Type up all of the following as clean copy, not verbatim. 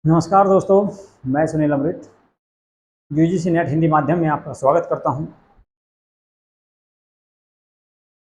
नमस्कार दोस्तों, मैं सुनील अमृत यूजीसी नेट हिंदी माध्यम में आपका स्वागत करता हूं।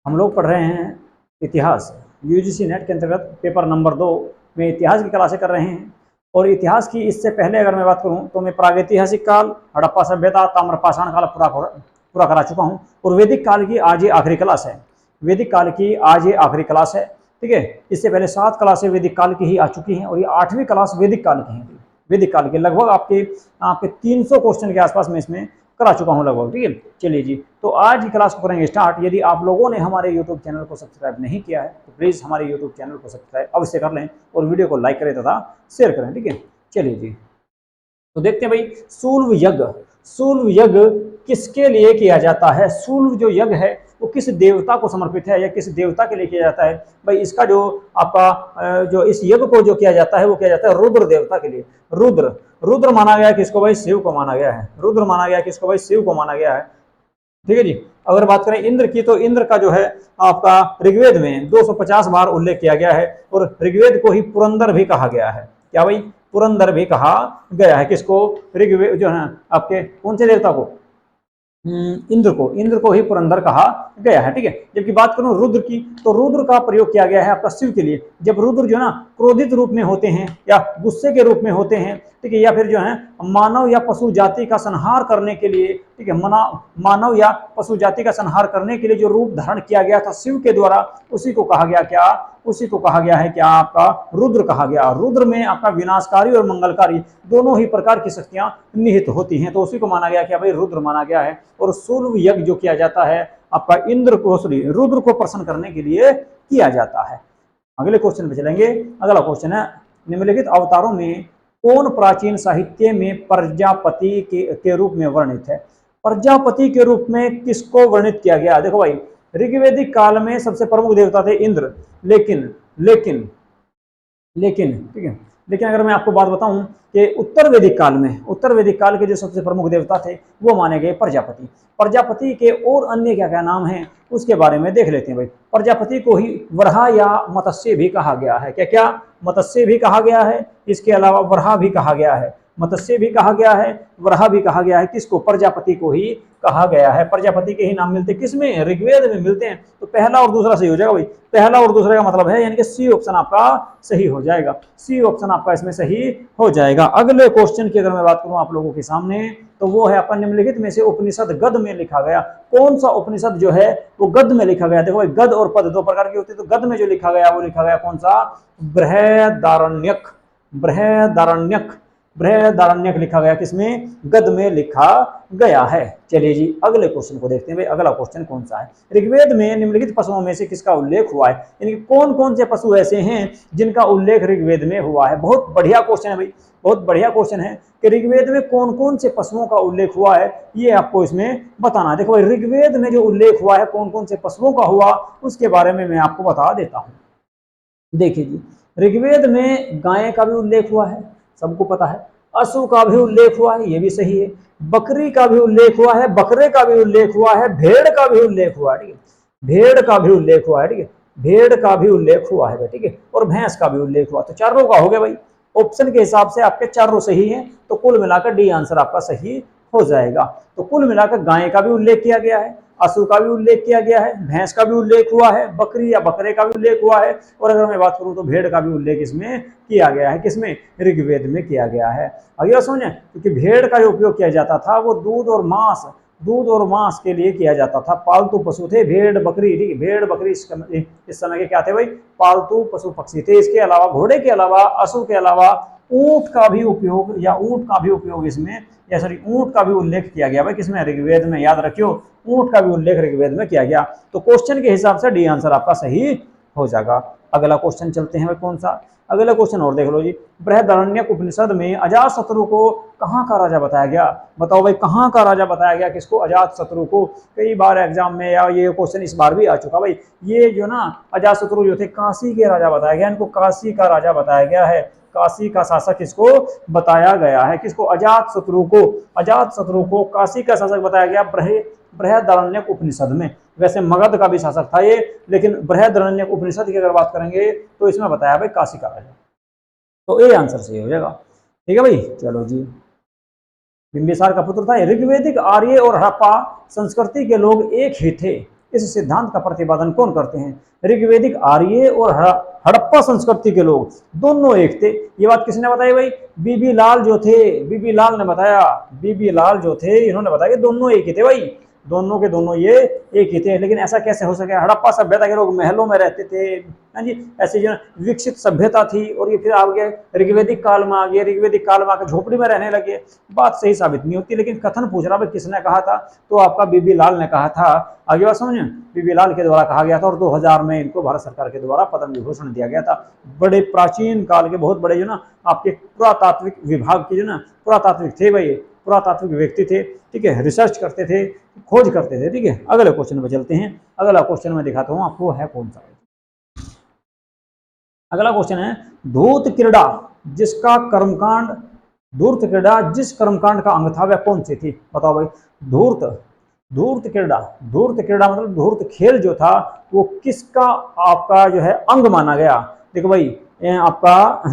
हम लोग पढ़ रहे हैं इतिहास। यूजीसी नेट के अंतर्गत पेपर नंबर 2 में इतिहास की क्लासें कर रहे हैं। और इतिहास की इससे पहले अगर मैं बात करूं तो मैं प्रागैतिहासिक काल, हड़प्पा सभ्यता, ताम्रपाषाण काल पूरा करा चुका हूं। और वैदिक काल की आज ये आखिरी क्लास है। वैदिक काल की आज ये आखिरी क्लास है, ठीक है। इससे पहले 7 क्लासें वैदिक काल की ही आ चुकी हैं और ये 8वीं क्लास वैदिक काल की है। वैदिक काल के लगभग आपके आपके 300 क्वेश्चन के आसपास में इसमें करा चुका हूं लगभग, ठीक है। चलिए जी, तो आज की क्लास को करेंगे स्टार्ट। यदि आप लोगों ने हमारे यूट्यूब चैनल को सब्सक्राइब नहीं किया है तो प्लीज़ हमारे यूट्यूब चैनल को सब्सक्राइब अवश्य कर लें और वीडियो को लाइक करें तथा शेयर करें, ठीक है। चलिए जी, तो देखते हैं भाई, सूल्व यज्ञ। सूल्व यज्ञ किसके लिए किया जाता है? सूल्व जो यज्ञ है वो किस देवता को समर्पित है या किस देवता के लिए किया जाता है? भाई इसका जो आपका जो इस यज्ञ को जो किया जाता है वो किया जाता है रुद्र देवता के लिए। रुद्र रुद्र माना गया किसको? भाई शिव को माना गया है। रुद्र माना गया किसको? भाई शिव को माना गया है, ठीक है जी। अगर बात करें इंद्र की तो इंद्र का जो है आपका ऋग्वेद में 250 बार उल्लेख किया गया है और ऋग्वेद को ही पुरंदर भी कहा गया है। क्या भाई? पुरंदर भी कहा गया है। किसको? ऋग्वेद जो है आपके कौन से देवता को? इंद्र को ही पुरंदर कहा गया है, ठीक है। जबकि बात करूं रुद्र की तो रुद्र का प्रयोग किया गया है आपका शिव के लिए। जब रुद्र जो है ना क्रोधित रूप में होते हैं या गुस्से के रूप में होते हैं, ठीक है, या फिर जो है मानव या पशु जाति का संहार करने के लिए, ठीक है, मानव या पशु जाति का संहार करने के लिए जो रूप धारण किया गया था शिव के द्वारा, उसी को कहा गया क्या? उसी को कहा गया है क्या? आपका रुद्र कहा गया। रुद्र में आपका विनाशकारी और मंगलकारी दोनों ही प्रकार की शक्तियां निहित होती हैं, तो उसी को माना गया क्या? भाई रुद्र माना गया है। और सूर्व यज्ञ जो किया जाता है आपका इंद्र को रुद्र को प्रसन्न करने के लिए किया जाता है। अगले क्वेश्चन पे चलेंगे। अगला क्वेश्चन है, निम्नलिखित अवतारों में कौन प्राचीन साहित्य में प्रजापति के रूप में वर्णित है? प्रजापति के रूप में किसको वर्णित किया गया? देखो भाई, ऋग्वेदिक काल में सबसे प्रमुख देवता थे इंद्र, लेकिन लेकिन लेकिन ठीक है, लेकिन अगर मैं आपको बात बताऊं कि उत्तर वैदिक काल के जो सबसे प्रमुख देवता थे वो माने गए प्रजापति। प्रजापति के और अन्य क्या क्या नाम हैं उसके बारे में देख लेते हैं भाई। प्रजापति को ही वराह या मत्स्य भी कहा गया है। क्या क्या? मत्स्य भी कहा गया है, इसके अलावा वराह भी कहा गया है, मत्स्य भी कहा गया है, वराह भी कहा गया है। किसको? प्रजापति को ही कहा गया है। प्रजापति के ही नाम मिलते किसमें? ऋग्वेद में मिलते हैं। तो पहला और दूसरा सही हो जाएगा भाई। पहला और दूसरे का मतलब है यानी कि सी ऑप्शन आपका सही हो जाएगा। सी ऑप्शन आपका इसमें सही हो जाएगा। अगले क्वेश्चन की अगर मैं बात करूं आप लोगों के सामने तो वो है अपन निम्नलिखित में से उपनिषद गद में लिखा गया कौन सा उपनिषद जो है वो गद में लिखा गया? देखो भाई, गद और पद दो प्रकार की होती है, तो गद में जो लिखा गया वो लिखा गया कौन सा? बृहदारण्यक। बृहदारण्यक बृहदारण्यक लिखा गया किसमें? गद में लिखा गया है। चलिए जी, अगले क्वेश्चन को देखते हैं भाई। अगला क्वेश्चन कौन सा है? ऋग्वेद में निम्नलिखित पशुओं में से किसका उल्लेख हुआ है? यानी कौन कौन से पशु ऐसे हैं जिनका उल्लेख ऋग्वेद में हुआ है? बहुत बढ़िया क्वेश्चन है भाई, बहुत बढ़िया क्वेश्चन है कि ऋग्वेद में कौन कौन से पशुओं का उल्लेख हुआ है ये आपको इसमें बताना है। देखो भाई, ऋग्वेद में जो उल्लेख हुआ है कौन कौन से पशुओं का हुआ उसके बारे में मैं आपको बता देता हूं। देखिए जी, ऋग्वेद में गाय का भी उल्लेख हुआ है, सबको पता है। अश्व का भी उल्लेख हुआ है, ये भी सही है। बकरी का भी उल्लेख हुआ है, बकरे का भी उल्लेख हुआ है, भेड़ का भी उल्लेख हुआ है, ठीक है। भेड़ का भी उल्लेख हुआ है, ठीक है। भेड़ का भी उल्लेख हुआ है, ठीक है। और भैंस का भी उल्लेख हुआ। तो चारों का हो गया भाई। ऑप्शन के हिसाब से आपके चारों सही हैं, तो कुल मिलाकर डी आंसर आपका सही हो जाएगा। तो कुल मिलाकर गाय का भी उल्लेख किया गया है, अश्व का भी उल्लेख किया गया है, भैंस का भी उल्लेख हुआ है, बकरी या बकरे का भी उल्लेख हुआ है, और अगर मैं बात करूं तो भेड़ का भी उल्लेख इसमें किया गया है। किसमें? ऋग्वेद में किया गया है। अगला समझे, क्योंकि भेड़ का जो उपयोग किया जाता था वो दूध और मांस के लिए किया जाता था। पालतू पशु थे भेड़ बकरी, ठीक है। भेड़ बकरी इस समय के क्या थे भाई? पालतू पशु पक्षी थे। इसके अलावा घोड़े के अलावा, अश्व के अलावा ऊंट का भी उपयोग इसमें, या सॉरी, ऊंट का भी उल्लेख किया गया भाई किसमें? ऋग्वेद में। याद रखियो, ऊंट का भी उल्लेख ऋग्वेद में किया गया। तो क्वेश्चन के हिसाब से डी आंसर आपका सही हो जाएगा। अगला क्वेश्चन चलते हैं भाई, कौन सा? अगला क्वेश्चन और देख लो जी। बृहदारण्यक उपनिषद में अजातशत्रु को कहाँ का राजा बताया गया? बताओ भाई, कहाँ का राजा बताया गया? किसको? अजातशत्रु को। कई बार एग्जाम में या ये क्वेश्चन इस बार भी आ चुका भाई। ये जो ना अजातशत्रु जो थे काशी के राजा बताया गया, इनको काशी का राजा बताया गया है। काशी का शासक किसको बताया गया है? किसको? अजातशत्रु को। अजातशत्रु को काशी का शासक बताया गया बृहदारण्यक उपनिषद में। वैसे मगध का भी शासक था ये, लेकिन बृहदारण्यक उपनिषद की अगर बात करेंगे तो इसमें बताया भाई काशी का राजा। तो ए आंसर सही हो जाएगा। ठीक है भाई, चलो जी। बिंबिसार का पुत्र था। ऋग्वेदिक, आर्य और हड़प्पा संस्कृति के लोग एक ही थे, इस सिद्धांत का प्रतिपादन कौन करते हैं? ऋग्वेदिक, आर्य और हड़प्पा संस्कृति के लोग दोनों एक थे। ये बात किसने बताई भाई? बीबी लाल जो थे, बीबी लाल ने बताया। बीबी लाल जो थे इन्होंने बताया कि दोनों एक ही थे भाई, दोनों के दोनों ये एक ही थे। लेकिन ऐसा कैसे हो सके? हड़प्पा सभ्यता के लोग महलों में रहते थे, हाँ जी, ऐसी जो विकसित सभ्यता थी, और ये फिर आगे ऋग्वेदिक काल में आ गए, ऋग्वेदिक काल में आकर झोपड़ी में रहने लगे। बात सही साबित नहीं होती, लेकिन कथन पूछ रहा भाई किसने कहा था? तो आपका बीबी लाल ने कहा था। आगे बात समझे, बीबी लाल के द्वारा कहा गया था, और 2000 में इनको भारत सरकार के द्वारा पद्म विभूषण दिया गया था। बड़े प्राचीन काल के बहुत बड़े जो ना आपके पुरातात्विक विभाग के जो ना पुरातात्विक थे भाई, पुरातात्विक व्यक्ति थे, ठीक है, रिसर्च करते थे, खोज करते थे। ठीक है, अगले क्वेश्चन में चलते हैं। अगला क्वेश्चन में दिखाता हूं आपको है कौन सा। अगला क्वेश्चन है, धूर्त क्रीड़ा जिसका कर्मकांड, धूर्त क्रीड़ा जिस कर्मकांड का अंग था वह कौन सी थी? बताओ भाई। धूर्त, धूर्त क्रीड़ा, धूर्त क्रीड़ा मतलब धूर्त खेल जो था वो किसका आपका जो है अंग माना गया? देखो भाई, आपका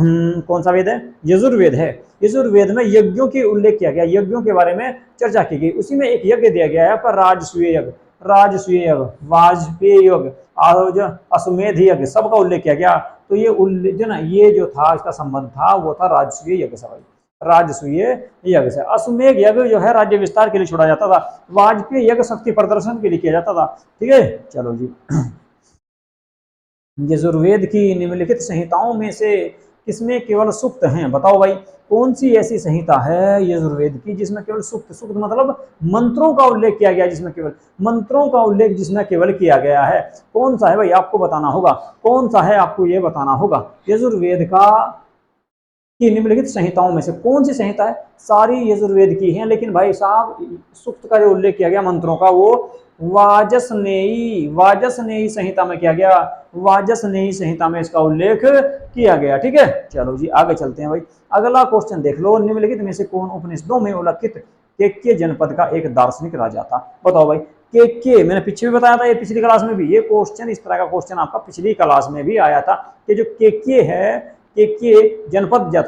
कौन सा वेद है? यजुर्वेद है। यजुर्वेद में यज्ञों की उल्लेख किया गया, यज्ञों के बारे में चर्चा की गई। उसी में एक यज्ञ दिया गया है पर राजसूय यज्ञ, राजसूय यज्ञ, वाजपेयी यज्ञ, अश्वमेध यज्ञ, सबका उल्लेख किया गया। तो ये जो ना ये जो था इसका संबंध था वो था राजसूय यज्ञ से भाई, राजसूय यज्ञ से। अश्वमेध यज्ञ जो है राज्य विस्तार के लिए छोड़ा जाता था, वाजपेयी यज्ञ शक्ति प्रदर्शन के लिए किया जाता था। ठीक है, चलो जी। यजुर्वेद की निम्नलिखित संहिताओं में से किसमें केवल सूक्त हैं? बताओ भाई, कौन सी ऐसी संहिता है यजुर्वेद की जिसमें केवल सूक्त, सूक्त मतलब मंत्रों का उल्लेख किया गया, जिसमें केवल मंत्रों का उल्लेख जिसमें केवल किया गया है? कौन सा है भाई? आपको बताना होगा कौन सा है, आपको यह बताना होगा। यजुर्वेद का कि निम्नलिखित संहिताओं में से कौन सी संहिता है? सारी यजुर्वेद की है, लेकिन भाई साहब सूक्त का जो उल्लेख किया गया मंत्रों का वो वाजसनेयी, वाजसनेयी संहिता में किया गया, वाजसनेयी संहिता में इसका उल्लेख किया गया। ठीक है, चलो जी आगे चलते हैं भाई। अगला क्वेश्चन देख लो, निम्नलिखित में से कौन उपनिषदों में उल्लेखित केके जनपद का एक दार्शनिक राजा था? बताओ भाई। केके मैंने पीछे भी बताया था, ये पिछली क्लास में भी ये क्वेश्चन, इस तरह का क्वेश्चन आपका पिछली क्लास में भी आया था कि जो केके है, केके जनपद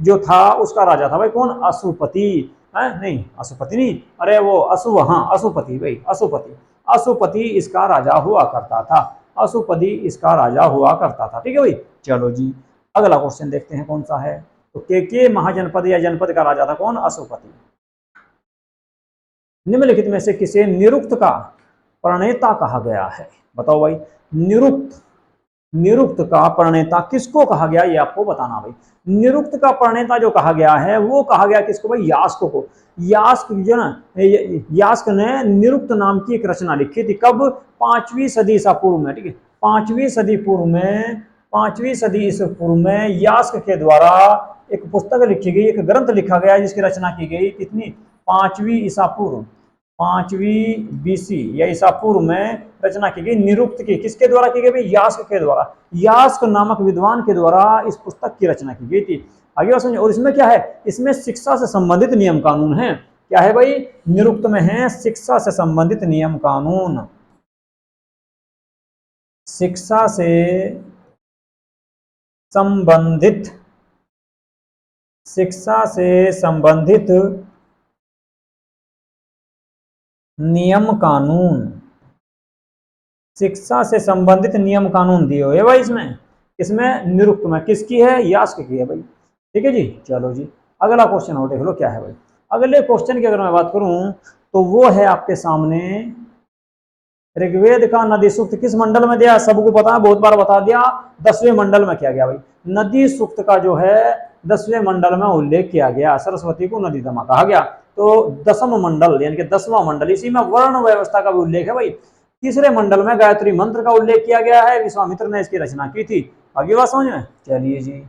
जो था उसका राजा था भाई कौन? अशुपति। नहीं, अशुपति नहीं, अरे वो हाँ अशुपति भाई, अशुपति, अशुपति इसका राजा हुआ करता था, अशुपति इसका राजा हुआ करता था। ठीक है भाई, चलो जी अगला क्वेश्चन देखते हैं कौन सा है। तो के महाजनपद या जनपद का राजा था कौन? अशुपति। निम्नलिखित में से किसे निरुक्त का प्रणेता कहा गया है? बताओ भाई। निरुक्त, निरुक्त का प्रणेता किसको कहा गया ये आपको बताना भाई। निरुक्त का प्रणेता जो कहा गया है वो कहा गया किसको भाई? यास्क को। यास्क जो ना, यास्क ने निरुक्त नाम की एक रचना लिखी थी, कब? 5वीं सदी ईसा पूर्व में। ठीक है, 5वीं सदी पूर्व में, 5वीं सदी ईसा पूर्व में यास्क के द्वारा एक पुस्तक लिखी गई, एक ग्रंथ लिखा गया जिसकी रचना की गई कितनी? 5वीं ईसा पूर्व, 5वीं बीसी या ईसा पूर्व में रचना की गई, निरुक्त की। किसके द्वारा की गई? यास्क के द्वारा, यास्क नामक विद्वान के द्वारा इस पुस्तक की रचना की गई थी। आगे बात समझिए। और इसमें क्या है? इसमें शिक्षा से संबंधित नियम कानून है। क्या है भाई? निरुक्त में है शिक्षा से संबंधित नियम कानून, शिक्षा से संबंधित, शिक्षा से संबंधित नियम कानून, शिक्षा से संबंधित नियम कानून दिए हुए भाई इसमें, इसमें निरुक्त में। किसकी है? यास्क की है भाई। ठीक है जी, चलो जी अगला क्वेश्चन और देख लो क्या है भाई। अगले क्वेश्चन की अगर मैं बात करूं तो वो है आपके सामने, ऋग्वेद का नदी सूक्त किस मंडल में दिया? सबको पता है, बहुत बार बता दिया, 10वें मंडल में किया गया भाई। नदी सूक्त का जो है 10वें मंडल में उल्लेख किया गया, सरस्वती को नदी तमा कहा गया। तो 10वां मंडल यानी कि 10वां मंडल, इसी में वर्ण व्यवस्था का भी उल्लेख है भाई। तीसरे मंडल में गायत्री मंत्र का उल्लेख किया गया है, विश्वामित्र ने इसकी रचना की थी। आगे बात समझ में? चलिए जी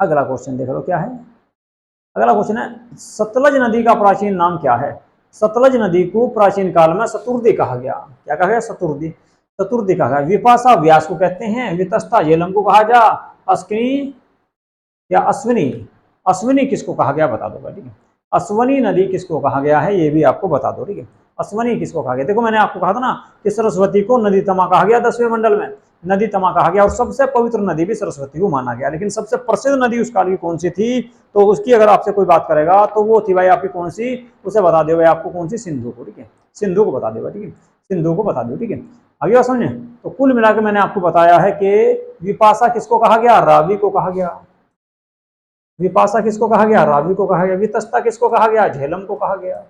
अगला क्वेश्चन देख लो क्या है। अगला क्वेश्चन है, सतलज नदी का प्राचीन नाम क्या है? सतलज नदी को प्राचीन काल में सतुर्दी कहा गया। क्या कहा गया? सतुर्दी, सतुर्दी कहा गया। विपाशा व्यास को कहते हैं, वितस्ता झेलम को कहा जा, अश्विनी या अश्विनी, अश्विनी किसको कहा गया बता दो। ठीक है, अश्विनी नदी किसको कहा गया है ये भी आपको बता दो। ठीक है, अश्विनी किसको कहा गया? देखो मैंने आपको कहा था ना कि सरस्वती को नदी तमा कहा गया 10वें मंडल में, नदी तमा कहा गया। और सबसे पवित्र नदी भी सरस्वती को माना गया। लेकिन सबसे प्रसिद्ध नदी उस काल की कौन सी थी, तो उसकी अगर आपसे कोई बात करेगा तो वो थी भाई आपकी कौन सी, उसे बता दो भाई आपको कौन सी, सिंधु को। ठीक है, सिंधु को बता देगा। ठीक है, सिंधु को बता दो। ठीक है, आगे बात समझे। तो कुल मिलाकर मैंने आपको बताया है कि विपाशा किसको कहा गया, रावी को कहा गया। विपाशा किसको कहा गया, रावी को कहा गया। वितस्ता किसको कहा गया, झेलम को कहा गया,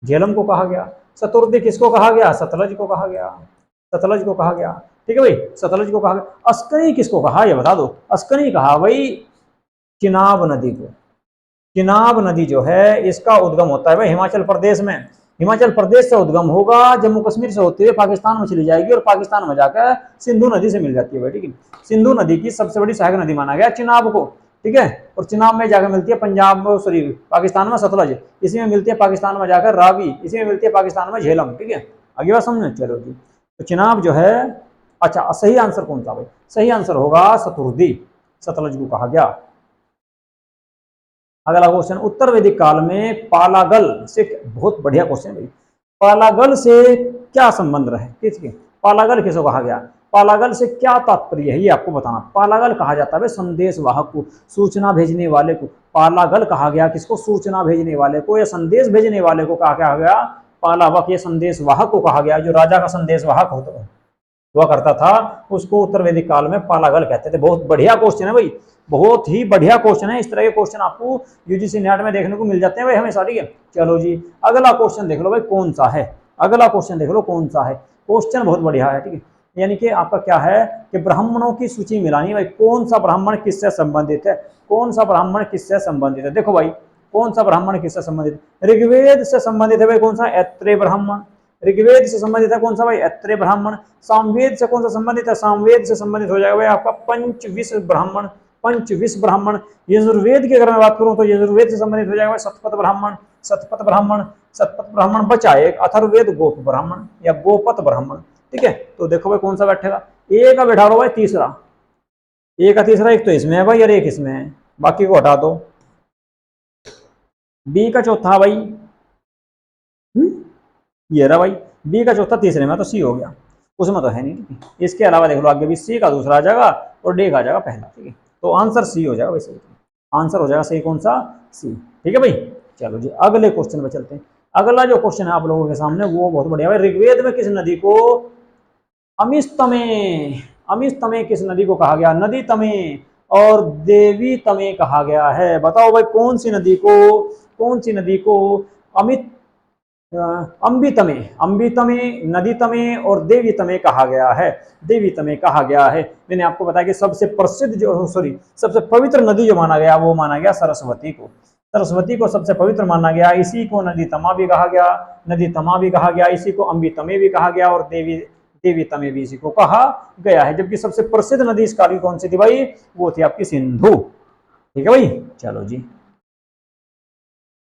झेलम को कहा गया। शतुर्दी किसको कहा गया, सतलज को कहा गया, सतलज को कहा गया। ठीक है भाई, सतलज को कहा गया। अस्कनी किसको कहा, ये बता दो। अस्कनी कहा भाई चिनाब नदी को। चिनाब नदी जो है इसका उद्गम होता है भाई हिमाचल प्रदेश में। हिमाचल प्रदेश से उद्गम होगा, जम्मू कश्मीर से होते हुए पाकिस्तान में चली जाएगी और पाकिस्तान में जाकर सिंधु नदी से मिल जाती है भाई। ठीक है, सिंधु नदी की सबसे बड़ी सहायक नदी माना गया चिनाब को। ठीक है, और चिनाब में जाकर मिलती है पंजाब में, सॉरी पाकिस्तान में सतलज, इसी में मिलती है पाकिस्तान में जाकर रावी, इसी में मिलती है पाकिस्तान में झेलम। ठीक है, आगे बात समझ। चलो जी, तो चिनाब जो है, अच्छा सही आंसर कौन सा भाई, सही आंसर होगा सतुर्दी, सतलज को कहा गया। अगला क्वेश्चन, उत्तर वैदिक काल में पालागल से, बहुत बढ़िया क्वेश्चन भाई, पालागल से क्या संबंध रहे, किसके, पालागल किसको कहा गया, पालागल से क्या तात्पर्य है ये आपको बताना। पालागल कहा जाता है संदेश वाहक को, सूचना भेजने वाले को पालागल कहा गया। किसको, सूचना भेजने वाले को या संदेश भेजने वाले को कहा गया पालावक, ये संदेश वाहक को कहा गया। जो राजा का संदेश वाहक हुआ करता था उसको उत्तर वैदिक काल में पालागल कहते थे। बहुत बढ़िया क्वेश्चन है भाई, बहुत ही बढ़िया क्वेश्चन है। इस तरह के क्वेश्चन आपको यूजीसी नेट में देखने को मिल जाते हैं भाई हमेशा। ठीक है, चलो जी अगला क्वेश्चन देख लो भाई कौन सा है, अगला क्वेश्चन देख लो कौन सा है। क्वेश्चन बहुत बढ़िया है। ठीक है, यानी कि आपका क्या है कि ब्राह्मणों की सूची मिलानी भाई, कौन सा ब्राह्मण किससे संबंधित है, कौन सा ब्राह्मण किससे संबंधित है। देखो भाई कौन सा ब्राह्मण किससे संबंधित, ऋग्वेद से संबंधित है भाई कौन सा, ऐत्रेय ब्राह्मण। ऋग्वेद से संबंधित है कौन सा भाई, ऐत्रेय ब्राह्मण। सामवेद से कौन सा संबंधित है, सामवेद से संबंधित हो जाएगा भाई आपका पंचविश ब्राह्मण, पंचविश ब्राह्मण। यजुर्वेद की अगर मैं बात करूं तो यजुर्वेद से संबंधित हो जाएगा शतपथ ब्राह्मण, शतपथ ब्राह्मण, शतपथ ब्राह्मण बचा एक अथर्ववेद गोप ब्राह्मण या गोपत ब्राह्मण। ठीक है, तो देखो भाई कौन सा बैठेगा, ए का बैठा लो भाई तीसरा, ए का तीसरा, एक तो इसमें है भाई और एक इसमें है, बाकी को हटा दो। बी का चौथा भाई, ये रहा भाई, बी का चौथा तीसरे में, तो सी हो गया, उसमें तो है नहीं। ठीक है, इसके अलावा देख लो आगे भी सी का दूसरा आ जाएगा और डी का आ जाएगा पहला। ठीक है, तो आंसर सी हो जाएगा भाई, सही आंसर हो जाएगा सही कौन सा, सी। ठीक है भाई, चलो जी अगले क्वेश्चन में चलते हैं। अगला जो क्वेश्चन है आप लोगों के सामने वो बहुत बढ़िया है। ऋग्वेद में किस नदी को अमिस्तमे, अमिस्तमे किस नदी को कहा गया, नदी तमे और देवी तमे कहा गया है। बताओ भाई कौन सी नदी को, कौन सी नदी को अमित अंबितमे, अंबितमे, नदी तमे और देवी तमे कहा गया है, देवी तमे कहा गया है। मैंने आपको बताया कि सबसे प्रसिद्ध जो, सॉरी सबसे पवित्र नदी जो माना गया वो माना गया सरस्वती को, सरस्वती को सबसे पवित्र माना गया। इसी को नदी तमा भी कहा गया, नदी तमा भी कहा गया, इसी को अंबितमे भी कहा गया और देवी, देवी तमे भी इसी को कहा गया है। जबकि सबसे प्रसिद्ध नदी इस काल की कौन सी थी भाई, वो थी आपकी सिंधु। ठीक है भाई, चलो जी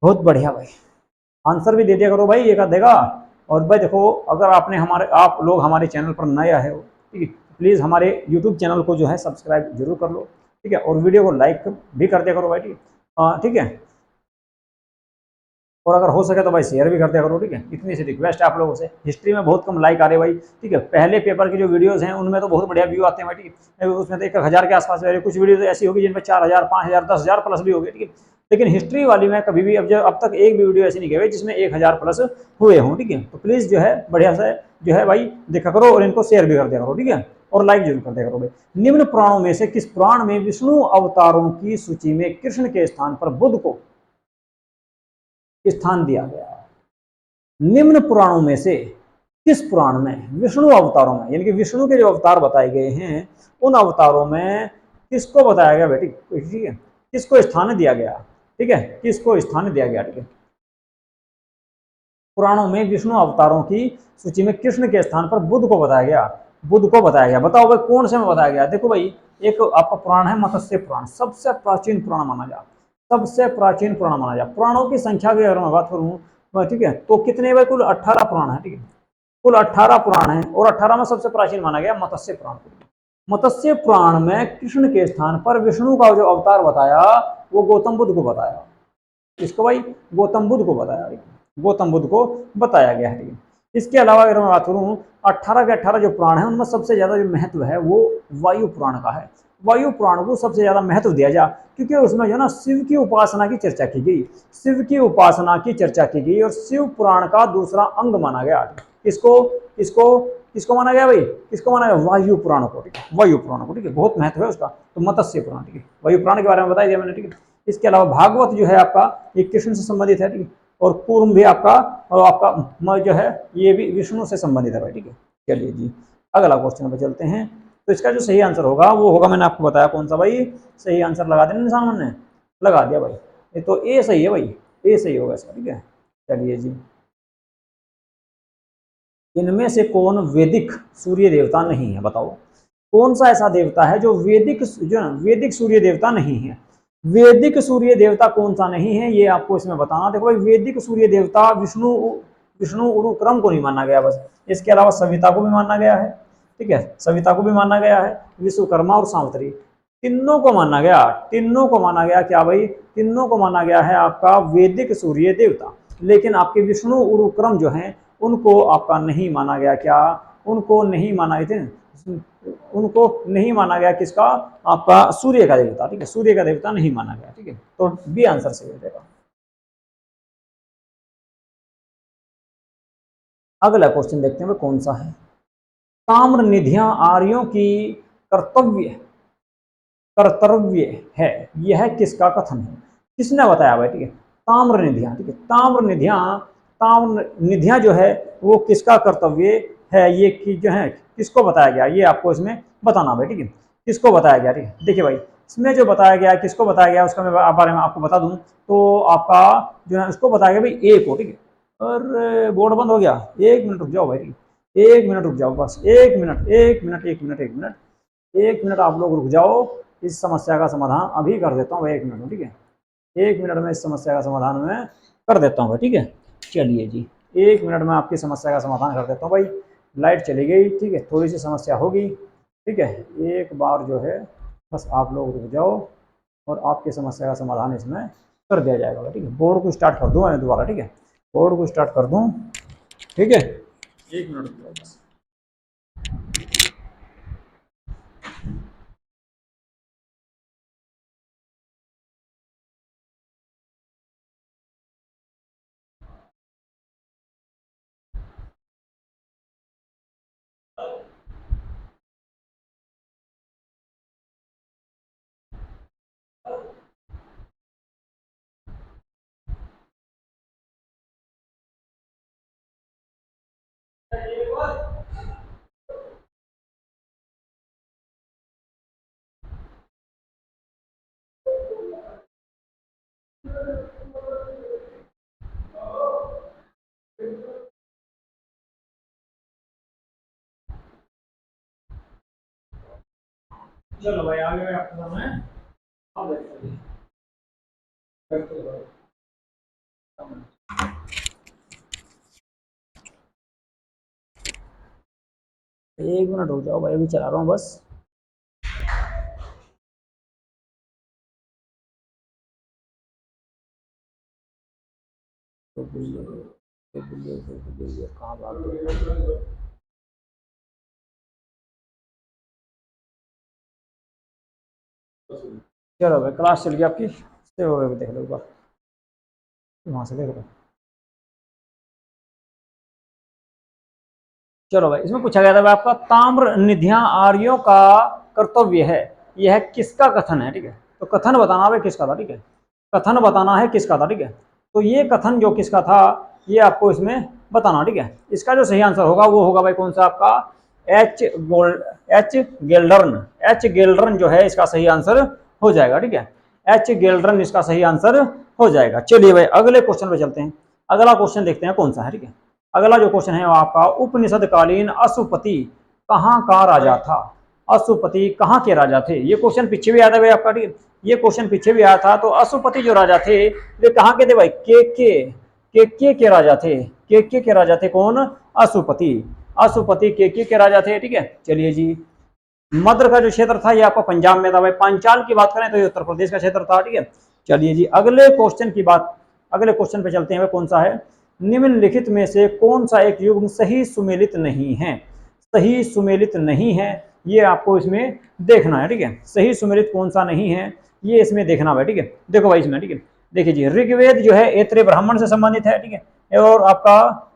बहुत बढ़िया भाई, आंसर भी दे दिया करो भाई, एक आध देगा। और भाई देखो अगर आपने हमारे, आप लोग हमारे चैनल पर नए आए हो, ठीक है, प्लीज़ हमारे यूट्यूब चैनल को जो है सब्सक्राइब जरूर कर लो। ठीक है, और वीडियो को लाइक भी कर दिया करो भाई। ठीक है, और अगर हो सके तो भाई शेयर भी कर दिया करो। ठीक है, इतनी सी रिक्वेस्ट है आप लोगों से। हिस्ट्री में बहुत कम लाइक आ रहे भाई। ठीक है, पहले पेपर की जो वीडियोस हैं उनमें तो बहुत बढ़िया व्यू आते हैं भाई। ठीक है, उसमें तो 1000 के आसपास, कुछ वीडियो तो ऐसी होगी जिनमें 4000, 5000, 10,000 प्लस भी हो गए। ठीक है, लेकिन हिस्ट्री वाली में कभी भी अब तक एक भी वीडियो ऐसी नहीं गई जिसमें 1000 प्लस हुए हों। ठीक है, तो प्लीज़ जो है बढ़िया से जो है भाई देखा करो और इनको शेयर भी कर दिया करो। ठीक है, और लाइक जरूर कर दिया करो भाई। निम्न पुराणों में से किस पुराण में विष्णु अवतारों की सूची में कृष्ण के स्थान पर बुद्ध को स्थान दिया गया। निम्न पुराणों में से किस पुराण में विष्णु अवतारों में, यानी कि विष्णु के जो अवतार बताए गए हैं उन अवतारों में किसको बताया गया बेटी, ठीक है, किसको स्थान दिया गया। ठीक है, किसको स्थान दिया गया। ठीक है, पुराणों में विष्णु अवतारों की सूची में कृष्ण के स्थान पर बुद्ध को बताया गया, बुद्ध को बताया गया। बताओ भाई कौन से में बताया गया। देखो भाई एक आपका पुराण है मत्स्य पुराण, सबसे प्राचीन पुराण माना जाए, सबसे प्राचीन पुराण माना जाए। पुराणों की संख्या की अगर मैं बात करूँ, ठीक है, तो कितने भाई, कुल 18 पुराण है। ठीक है, कुल 18 पुराण है और 18 में सबसे प्राचीन माना गया मत्स्य पुराण। मत्स्य पुराण में कृष्ण के स्थान पर विष्णु का जो अवतार बताया वो गौतम बुद्ध को बताया। किसको भाई, गौतम बुद्ध को बताया, गौतम बुद्ध को बताया गया है। इसके अलावा अगर मैं बात करूँ 18 के 18 जो पुराण है उनमें सबसे ज्यादा जो महत्व है वो वायु पुराण का है। वायु पुराण को सबसे ज्यादा महत्व दिया जा, क्योंकि उसमें जो ना शिव की उपासना की चर्चा की गई, शिव की उपासना की चर्चा की गई और शिव पुराण का दूसरा अंग माना गया। किसको किसको किसको माना गया भाई, किसको माना गया, वायु पुराण को, ठीक है, वायु पुराण को, ठीक है, बहुत महत्व है उसका। तो मत्स्य पुराण, ठीक है, वायु पुराण के बारे में बता दिया मैंने, ठीक है। इसके अलावा भागवत जो है आपका ये कृष्ण से संबंधित है, ठीक है, और पूर्व भी आपका, और आपका जो है ये भी विष्णु से संबंधित है भाई, ठीक है। चलिए जी अगला क्वेश्चन पे चलते हैं। तो इसका जो सही आंसर होगा वो होगा, मैंने आपको बताया कौन सा भाई, सही आंसर लगा देना निशान ने लगा दिया भाई, ये तो ए सही है भाई, ए सही होगा इसका, ठीक है। चलिए जी, इनमें से कौन वैदिक सूर्य देवता नहीं है, बताओ कौन सा ऐसा देवता है जो वैदिक, जो ना वैदिक सूर्य देवता नहीं है। वैदिक सूर्य देवता कौन सा नहीं है ये आपको इसमें बताना। देखो भाई, वैदिक सूर्य देवता विष्णु, विष्णु उरुक्रम को नहीं माना गया बस, इसके अलावा सविता को भी माना गया है, ठीक है, सविता को भी माना गया है, विश्वकर्मा और सावित्री, तीनों को माना गया, तीनों को माना गया क्या भाई, तीनों को माना गया है आपका वैदिक सूर्य देवता। लेकिन आपके विष्णु उरुक्रम जो हैं उनको आपका नहीं माना गया, क्या, उनको नहीं माना गया, उनको नहीं माना गया किसका, आपका सूर्य का देवता, ठीक है, सूर्य का देवता नहीं माना गया, ठीक है। तो बी आंसर सही हो जाएगा। अगला क्वेश्चन देखते हैं कौन सा है। ताम्र निधियां आर्यों की कर्तव्य कर्तव्य है, यह किसका कथन है, किसने बताया भाई, ठीक है, ताम्र निधियां, ठीक है, ताम्र निधियां, ताम्र निधियां जो है वो किसका कर्तव्य है, ये कि जो है किसको बताया गया, ये आपको इसमें बताना भाई, ठीक है, किसको बताया गया, ठीक है। देखिए भाई, इसमें जो बताया गया किसको बताया गया उसका मैं बारे में आपको बता दूं, तो आपका जो है उसको बताया गया भाई ए को, ठीक है। और बोर्ड बंद हो गया, एक मिनट रुक जाओ भाई, ठीक है, एक मिनट रुक जाओ, बस एक मिनट, एक मिनट, एक मिनट, एक मिनट, एक मिनट आप लोग रुक जाओ, इस समस्या का समाधान अभी कर देता हूँ भाई, एक मिनट में, ठीक है, एक मिनट में इस समस्या का समाधान मैं कर देता हूँ भाई, ठीक है। चलिए जी, एक मिनट में आपकी समस्या का समाधान कर देता हूँ भाई। लाइट चली गई, ठीक है, थोड़ी सी समस्या होगी, ठीक है, एक बार जो है बस आप लोग रुक जाओ और आपकी समस्या का समाधान इसमें कर दिया जाएगा, ठीक है। बोर्ड को स्टार्ट कर दूँ मैं दोबारा, ठीक है, बोर्ड को स्टार्ट कर दूँ, ठीक है, एक मिनट रुक जाओ बस। चलो भाई आगे मैं आपको बताना है, अब देखते हैं। एक मिनट रुक जाओ भाई, अभी चला रहा हूँ बस। तो कहाँ भाग गए? चलो भाई, क्लास चल गई आपकी, से हो गए, देख लो एक बार, वहाँ से देख लो। चलो भाई, इसमें पूछा गया था भाई आपका ताम्र निधियां आर्यों का कर्तव्य है, यह किसका कथन है, ठीक है। तो कथन बताना भाई किसका था, ठीक है, कथन बताना है किसका था, ठीक है। तो ये कथन जो किसका था ये आपको इसमें बताना, ठीक है। इसका जो सही आंसर होगा वो होगा भाई कौन सा, आपका एच गेल्डर्न, एच गेल्डर्न जो है इसका सही आंसर हो जाएगा, ठीक है, एच गेल्डर्न इसका सही आंसर हो जाएगा। चलिए भाई अगले क्वेश्चन पे चलते हैं। अगला क्वेश्चन देखते हैं कौन सा है, ठीक है। अगला जो क्वेश्चन है वो आपका उपनिषद कालीन अशुपति कहाँ का राजा था, अशुपति कहाँ के राजा थे, ये क्वेश्चन पीछे भी आया था भाई आपका, ठीक है, ये क्वेश्चन पीछे भी आया था। तो अशुपति जो राजा थे वे कहाँ के थे भाई, के राजा थे, के राजा थे कौन, अशुपति, अशुपति के राजा थे, ठीक है। चलिए जी, मद्र का जो क्षेत्र था ये आपका पंजाब में था भाई, पांचाल की बात करें तो ये उत्तर प्रदेश का क्षेत्र था, ठीक है। चलिए जी अगले क्वेश्चन की बात, अगले क्वेश्चन पे चलते हैं, कौन सा है, निम्नलिखित में से कौन सा एक युग्म सही सुमेलित नहीं है? सही सुमेलित नहीं है, ये आपको इसमें देखना है, ठीक है। सही सुमेलित कौन सा नहीं है, ये इसमें देखना है, ठीक है। देखो भाई इसमें, ठीक है, देखिए जी, ऋग्वेद जो है ऐत्रेय ब्राह्मण से संबंधित है, ठीक है, और आपका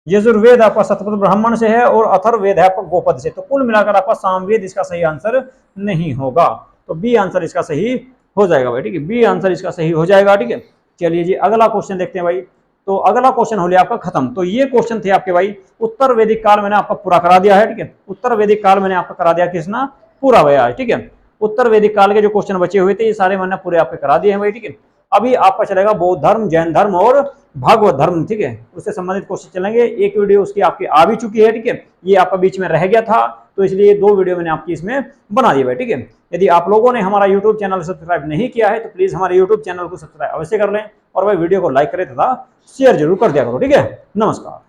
यजुर्वेद आपका शतपथ ब्राह्मण से है, और अथर्ववेद है आपका गोपद से। तो कुल मिलाकर आपका सामवेद इसका सही आंसर नहीं होगा, तो बी आंसर इसका सही हो जाएगा भाई, ठीक है, बी आंसर इसका सही हो जाएगा, ठीक है। चलिए जी अगला क्वेश्चन देखते हैं भाई। तो अगला क्वेश्चन हो लिया आपका खत्म। तो ये क्वेश्चन थे आपके भाई, उत्तर वैदिक काल मैंने आपका पूरा करा दिया है, ठीक है। उत्तर वैदिक काल मैंने आपका करा दिया, किसना पूरा भैया, ठीक है। उत्तर वैदिक काल के जो क्वेश्चन बचे हुए थे ये सारे मैंने पूरे आपके करा दिए हैं भाई, ठीक है। अभी आपका चलेगा बौद्ध धर्म, जैन धर्म और भागवत धर्म, ठीक है, उससे संबंधित क्वेश्चन चलेंगे। एक वीडियो उसकी आपकी आ भी चुकी है, ठीक है, ये आपका बीच में रह गया था, तो इसलिए 2 वीडियो मैंने आपकी इसमें बना दिया है, ठीक है। यदि आप लोगों ने हमारा यूट्यूब चैनल सब्सक्राइब नहीं किया है तो प्लीज हमारे यूट्यूब चैनल को सब्सक्राइब अवश्य कर लें, और भाई वीडियो को लाइक करें तथा शेयर जरूर कर दिया करो, ठीक है। नमस्कार।